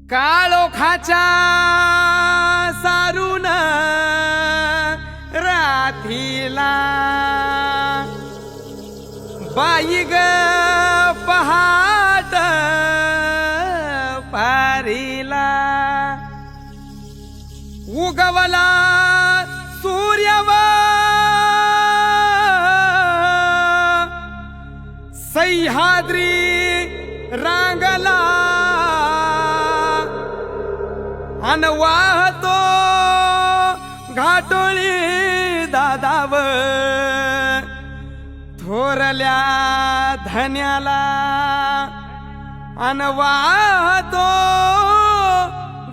काळोखाच्या सारून रात्रीला बाई ग पहाट पारीला उगवला सूर्यव सह्याद्री रांगला अन वाहतो घाटोळी दादाव थोरल्या धन्याला अन वाहतो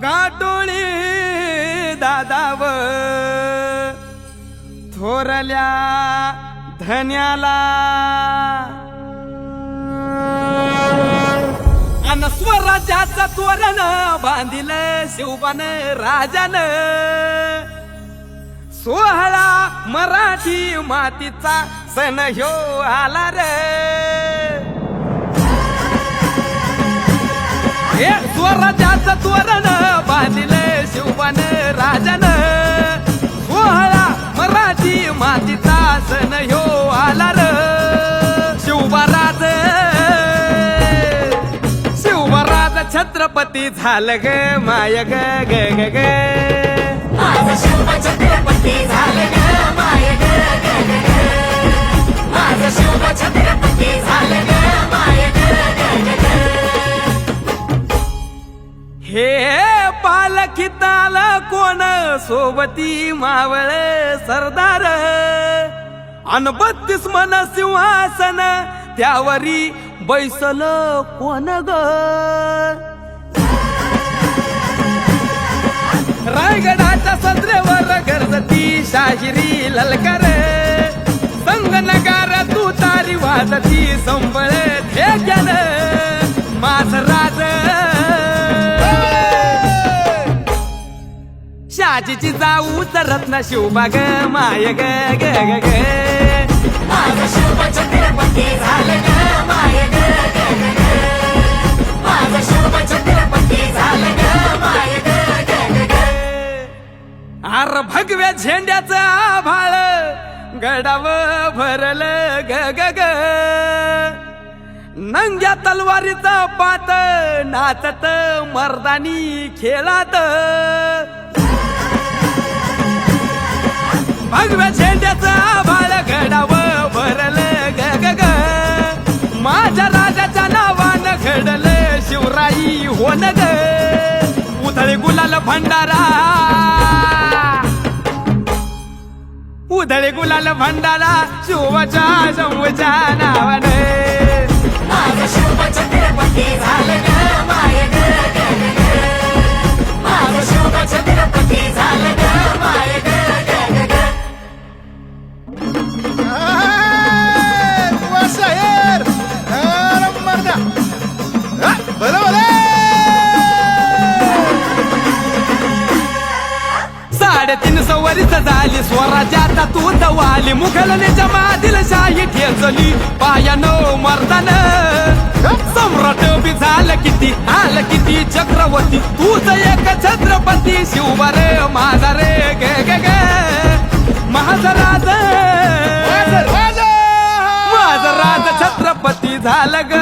घाटोळी दादाव थोरल्या धन्याला अन स्वराज्याचं तोरण बांधिलं शिवबान राजान सोहळा मराठी मातीचा सण ह्यो आला रे हे स्वराज्याचं तोरण बांधिलं शिवबान राजान सोहळा मराठी मातीचा सण ह्यो आला रे शिवबाराज छत्रपती झालं ग माय ग ग ग ग माझं शिव छत्रपती झालं ग माय ग ग ग ग माझं शिव छत्रपती झालं ग माय ग ग ग ग हे पालखीताल कोण सोबती मावळ सरदार अन 32 मन सिंहासन त्यावरी बैसल कोण ग रायगडाच्या सदरेवर गरजती शाहिरी ललकार संगनगार तू तारी वाजती संबळ ठेक्यान माझ राज शाजीची जाऊ रत्न शिवबा ग माय ग ग ग ग माझं शिव छत्रपती झालं ग माय ग ग ग ग माझं शिव छत्रपती झालं ग माय ग ग ग ग आर भगव्या झेंड्याचं आभाळ गडाव भरल ग ग ग नंग्या तलवारीचा पात नाचत मर्दानी खेळात भगव्या झेंड्याचं आभाळ गडाव भरल ग ग ग माझ्या राजाच्या नावानं घडल शिवराई होन ग उधळे गुलाल भंडारा उधळे गुलाल भंडारा शिवच्या शंभूच्या नावाने माझं शिव छत्रपती झालं ग माय ग ग ग ग माझं शिव छत्रपती झालं ग माय ग ग ग ग शायर मर्दा बरोबर 350 वर्ष झाली स्वराज्याचा तू दवाली मुघलनेच्या मादील शाही ठेचली पायानो मर्दान सम्राट बी झालं किती आल किती चक्रवर्ती तूच एक छत्रपती शिवबार माझा रे ग ग ग माझा राज माझा राज छत्रपती झालं ग